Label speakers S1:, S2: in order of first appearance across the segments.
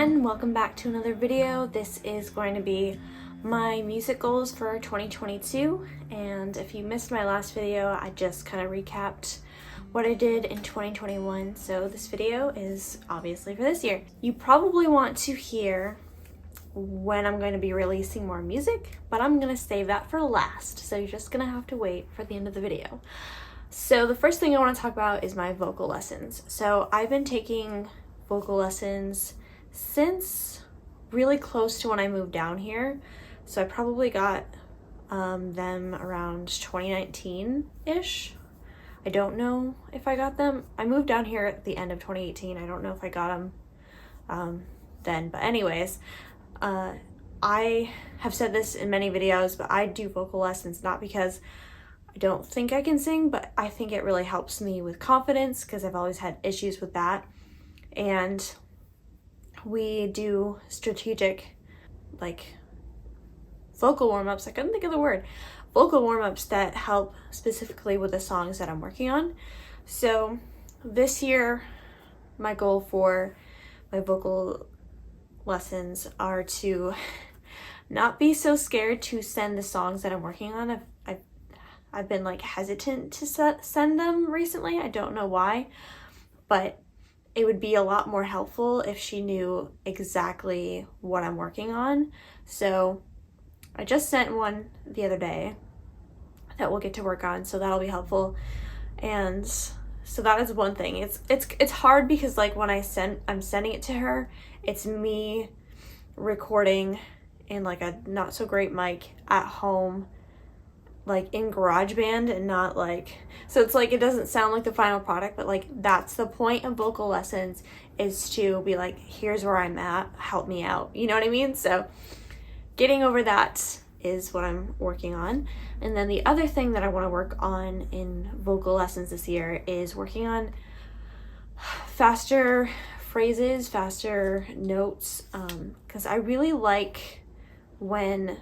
S1: everyone, welcome back to another video. This is going to be my music goals for 2022, and if you missed my last video, I just kind of recapped what I did in 2021, so this video is obviously for this year. You probably want to hear when I'm going to be releasing more music, but I'm going to save that for last, so you're just going to have to wait for the end of the video. So the first thing I want to talk about is my vocal lessons. So I've been taking vocal lessons since really close to when I moved down here. So I probably got them around 2019-ish. I don't know if I got them. I moved down here at the end of 2018. I don't know if I got them then. But anyways, I have said this in many videos, but I do vocal lessons not because I don't think I can sing, but I think it really helps me with confidence because I've always had issues with that. And we do strategic, like, vocal warm-ups. I couldn't think of the word. Vocal warm-ups that help specifically with the songs that I'm working on. So this year, my goal for my vocal lessons are to not be so scared to send the songs that I'm working on. I've been like hesitant to send them recently. I don't know why, but it would be a lot more helpful if she knew exactly what I'm working on. So I just sent one the other day that we'll get to work on, so that'll be helpful. And so that is one thing. It's hard because like when I'm sending it to her, it's me recording in like a not so great mic at home, like in Garageband, and not like, so it's like it doesn't sound like the final product, but like that's the point of vocal lessons, is to be like, here's where I'm at, help me out, you know what I mean? So getting over that is what I'm working on. And then the other thing that I want to work on in vocal lessons this year is working on faster phrases, faster notes, because I really like when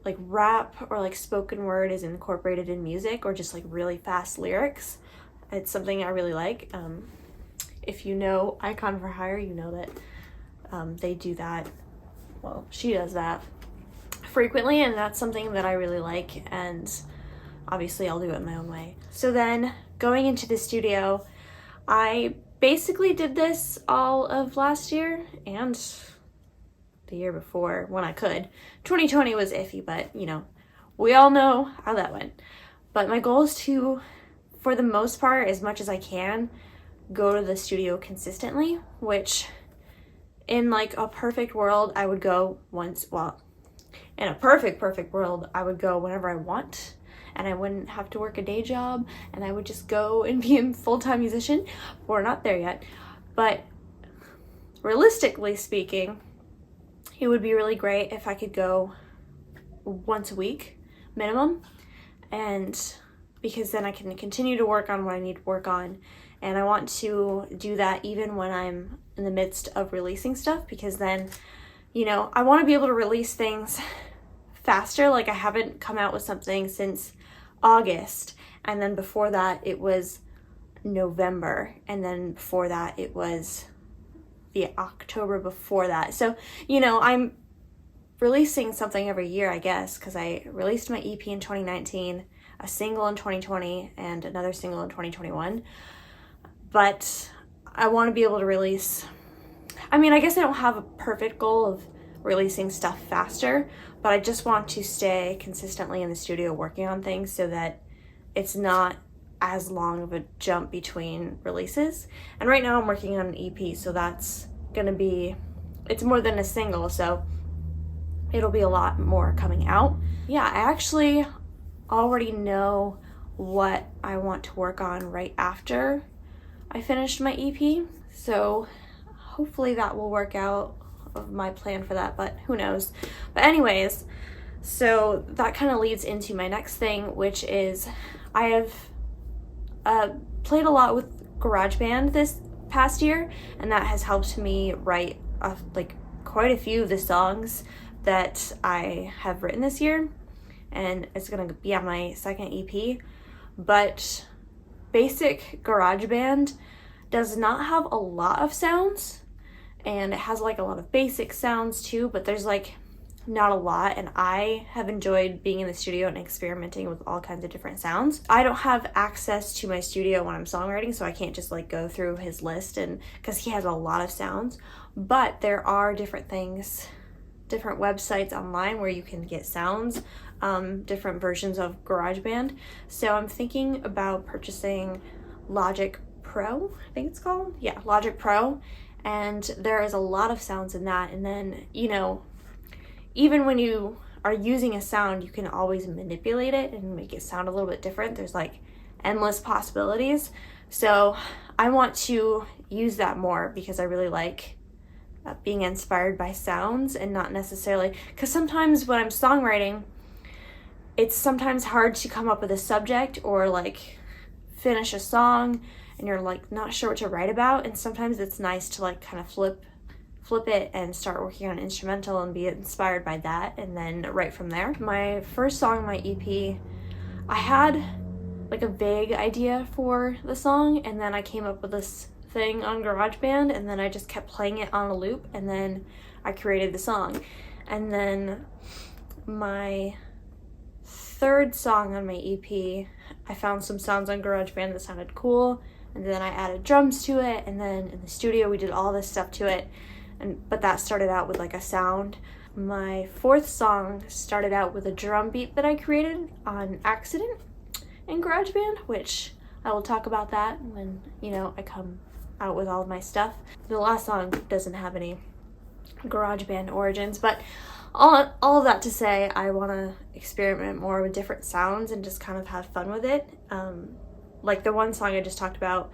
S1: like rap or like spoken word is incorporated in music, or just like really fast lyrics. It's something I really like. If you know Icon for Hire, you know that they do that. Well, she does that frequently, and that's something that I really like, and obviously I'll do it in my own way. So then going into the studio, I basically did this all of last year and the year before when I could. 2020 was iffy, but you know, we all know how that went. But my goal is to, for the most part, as much as I can, go to the studio consistently, which in like a perfect world, I would go once, well, in a perfect world, I would go whenever I want, and I wouldn't have to work a day job, and I would just go and be a full-time musician. We're not there yet, but realistically speaking, it would be really great if I could go once a week minimum, and because then I can continue to work on what I need to work on. And I want to do that even when I'm in the midst of releasing stuff, because then, you know, I want to be able to release things faster. Like I haven't come out with something since August, and then before that it was November, and then before that it was the October before that. So, you know, I'm releasing something every year, I guess, because I released my EP in 2019, a single in 2020, and another single in 2021. But I want to be able to release, I mean, I guess I don't have a perfect goal of releasing stuff faster, but I just want to stay consistently in the studio working on things so that it's not as long of a jump between releases. And right now I'm working on an EP, so that's gonna be, it's more than a single, so it'll be a lot more coming out. Yeah, I actually already know what I want to work on right after I finished my EP, so hopefully that will work out, of my plan for that, but who knows. But anyways, so that kind of leads into my next thing, which is I have played a lot with Garageband this past year, and that has helped me write like quite a few of the songs that I have written this year, and it's gonna be on my second EP. But basic Garageband does not have a lot of sounds, and it has like a lot of basic sounds too, but there's like not a lot, and I have enjoyed being in the studio and experimenting with all kinds of different sounds. I don't have access to my studio when I'm songwriting, so I can't just like go through his list, and because he has a lot of sounds, but there are different things, different websites online where you can get sounds, different versions of GarageBand. So I'm thinking about purchasing Logic Pro, I think it's called. Yeah, Logic Pro. And there is a lot of sounds in that. And then, you know, even when you are using a sound, you can always manipulate it and make it sound a little bit different. There's like endless possibilities. So I want to use that more because I really like being inspired by sounds and not necessarily, because sometimes when I'm songwriting, it's sometimes hard to come up with a subject or like finish a song and you're like not sure what to write about, and sometimes it's nice to like kind of flip it and start working on an instrumental and be inspired by that and then write from there. My first song, my EP, I had like a vague idea for the song, and then I came up with this thing on GarageBand, and then I just kept playing it on a loop, and then I created the song. And then my third song on my EP, I found some sounds on GarageBand that sounded cool, and then I added drums to it, and then in the studio we did all this stuff to it, but that started out with like a sound. My fourth song started out with a drum beat that I created on accident in GarageBand, which I will talk about that when, you know, I come out with all of my stuff. The last song doesn't have any GarageBand origins, but all of that to say, I want to experiment more with different sounds and just kind of have fun with it. Like the one song I just talked about,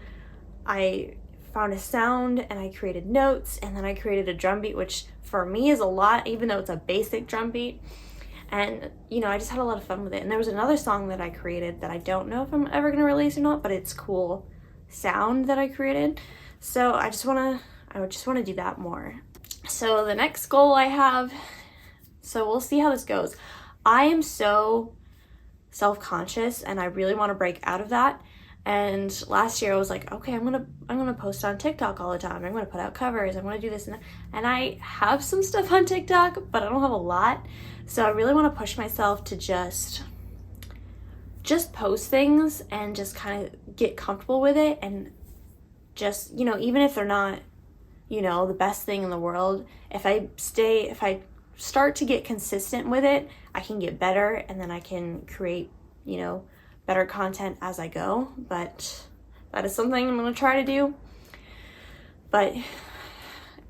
S1: I found a sound and I created notes, and then I created a drum beat, which for me is a lot, even though it's a basic drum beat. And, you know, I just had a lot of fun with it. And there was another song that I created that I don't know if I'm ever going to release or not, but it's cool sound that I created. So I just want to do that more. So the next goal I have, so we'll see how this goes. I am so self-conscious and I really want to break out of that. And last year I was like, okay, I'm gonna post on TikTok all the time. I'm gonna put out covers. I'm gonna do this and that. And I have some stuff on TikTok, but I don't have a lot. So I really want to push myself to just post things and just kind of get comfortable with it, and just, you know, even if they're not, you know, the best thing in the world, if I start to get consistent with it, I can get better, and then I can create, you know, better content as I go. But that is something I'm going to try to do. But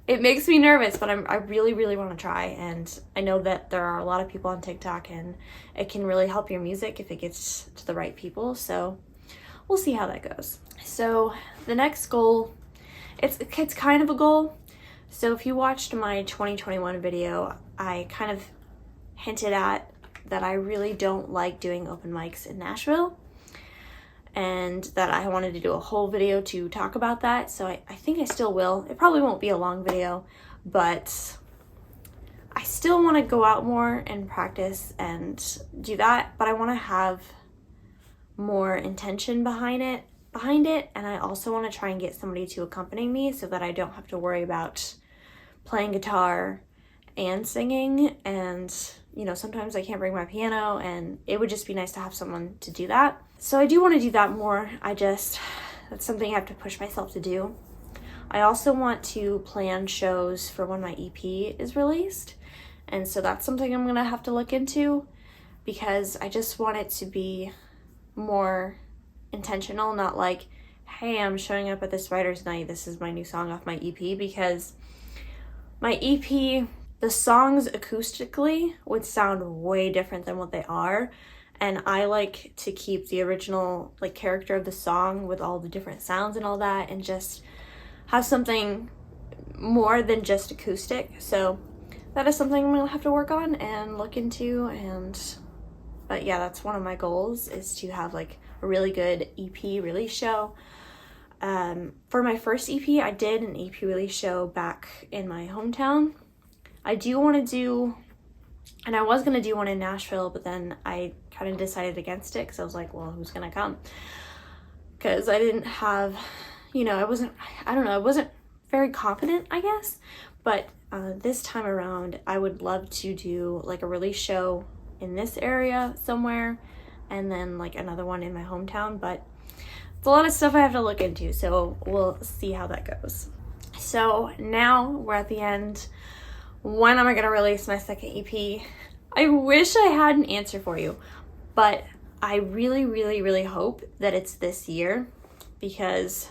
S1: it makes me nervous, but I really, really want to try. And I know that there are a lot of people on TikTok, and it can really help your music if it gets to the right people. So we'll see how that goes. So the next goal, it's kind of a goal. So if you watched my 2021 video, I kind of hinted at that I really don't like doing open mics in Nashville, and that I wanted to do a whole video to talk about that. So I think I still will. It probably won't be a long video, but I still want to go out more and practice and do that, but I want to have more intention behind it, and I also want to try and get somebody to accompany me so that I don't have to worry about playing guitar and singing. And, you know, sometimes I can't bring my piano, and it would just be nice to have someone to do that. So I do want to do that more. That's something I have to push myself to do. I also want to plan shows for when my EP is released, and so that's something I'm gonna have to look into, because I just want it to be more intentional, not like, hey, I'm showing up at this writer's night, this is my new song off my EP, because my EP, the songs acoustically would sound way different than what they are, and I like to keep the original like character of the song with all the different sounds and all that, and just have something more than just acoustic. So that is something I'm gonna have to work on and look into. But yeah, that's one of my goals, is to have like a really good EP release show. For my first EP, I did an EP release show back in my hometown. I do want to do, and I was going to do one in Nashville, but then I kind of decided against it because I was like, well, who's going to come? Because I didn't have, you know, I wasn't very confident, I guess. But this time around, I would love to do like a release show in this area somewhere, and then like another one in my hometown. But it's a lot of stuff I have to look into, so we'll see how that goes. So now we're at the end. When am I gonna release my second EP? I wish I had an answer for you, but I really, really, really hope that it's this year, because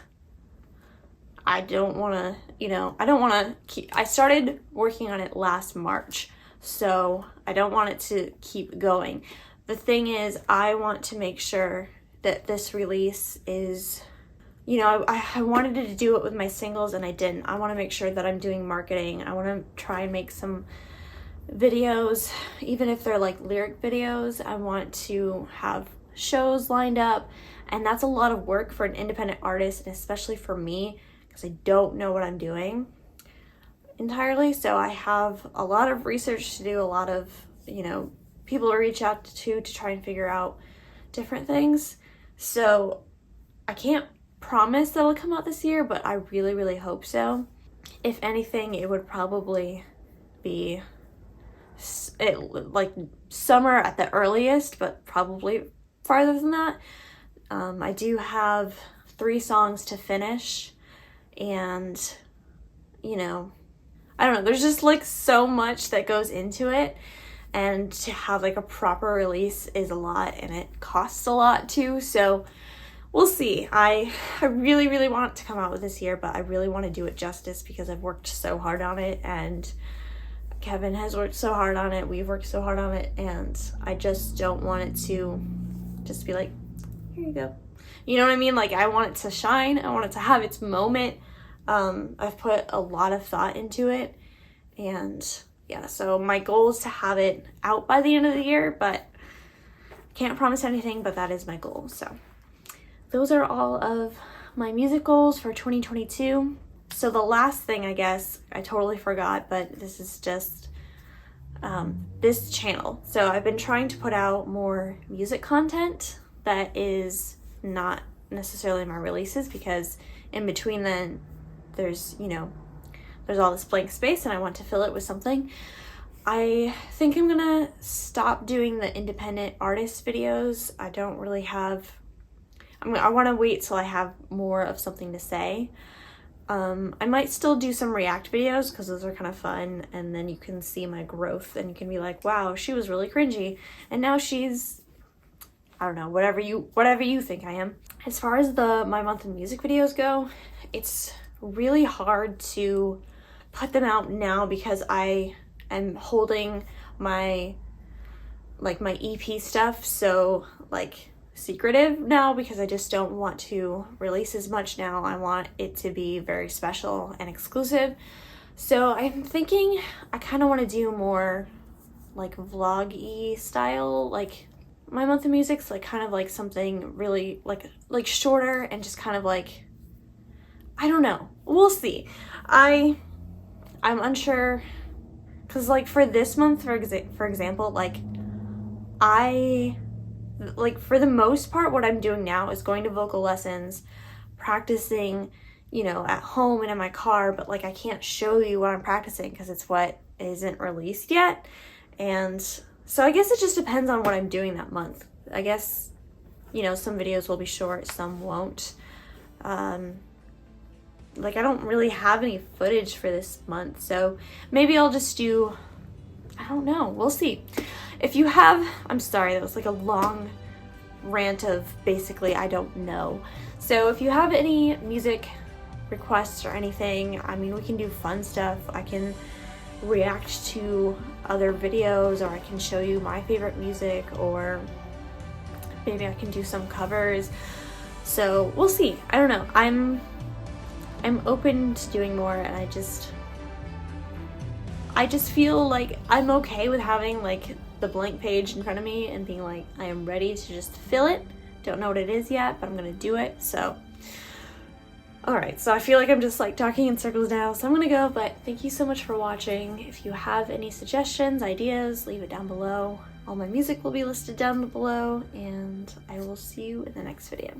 S1: I don't want to, I don't want to keep, I started working on it last March, so I don't want it to keep going. The thing is, I want to make sure that this release is, I wanted to do it with my singles and I didn't. I want to make sure that I'm doing marketing. I want to try and make some videos, even if they're like lyric videos. I want to have shows lined up, and that's a lot of work for an independent artist, and especially for me, because I don't know what I'm doing entirely. So I have a lot of research to do, a lot of, people to reach out to try and figure out different things. So I can't promise that it'll come out this year, but I really, really hope so. If anything, it would probably be like summer at the earliest, but probably farther than that. I do have 3 songs to finish, and I don't know, there's just like so much that goes into it, and to have like a proper release is a lot, and it costs a lot too. So we'll see. I really, really want it to come out with this year, but I really want to do it justice, because I've worked so hard on it, and Kevin has worked so hard on it. We've worked so hard on it, and I just don't want it to just be like, here you go. You know what I mean? Like, I want it to shine. I want it to have its moment. I've put a lot of thought into it, and yeah, so my goal is to have it out by the end of the year, but can't promise anything, but that is my goal. So those are all of my music goals for 2022. So the last thing, I guess, I totally forgot, but this is just this channel. So I've been trying to put out more music content that is not necessarily my releases, because in between then there's all this blank space, and I want to fill it with something. I think I'm gonna stop doing the independent artist videos. I don't really have, I want to wait till I have more of something to say. I might still do some react videos, because those are kind of fun, and then you can see my growth, and you can be like, wow, she was really cringy, and now she's, I don't know, whatever you think I am. As far as my monthly music videos go, it's really hard to put them out now, because I am holding my EP stuff so like secretive now, because I just don't want to release as much now. I want it to be very special and exclusive. So I'm thinking I kind of want to do more like vlog-y style, like my monthly music's like kind of like something really like shorter, and just kind of like, I don't know, we'll see. I'm unsure, because like for this month, for example, for the most part, what I'm doing now is going to vocal lessons, practicing, at home and in my car, but like I can't show you what I'm practicing, because it's what isn't released yet. And so I guess it just depends on what I'm doing that month. I guess, some videos will be short, some won't. I don't really have any footage for this month, so maybe I'll just do, I don't know, we'll see. If you have, I'm sorry, that was like a long rant of basically I don't know. So if you have any music requests or anything, I mean, we can do fun stuff. I can react to other videos, or I can show you my favorite music, or maybe I can do some covers. So we'll see. I don't know. I'm open to doing more, and I just feel like I'm okay with having like the blank page in front of me and being like, I am ready to just fill it. Don't know what it is yet, but I'm gonna do it. So alright, so I feel like I'm just like talking in circles now, so I'm gonna go, but thank you so much for watching. If you have any suggestions, ideas, leave it down below. All my music will be listed down below, and I will see you in the next video.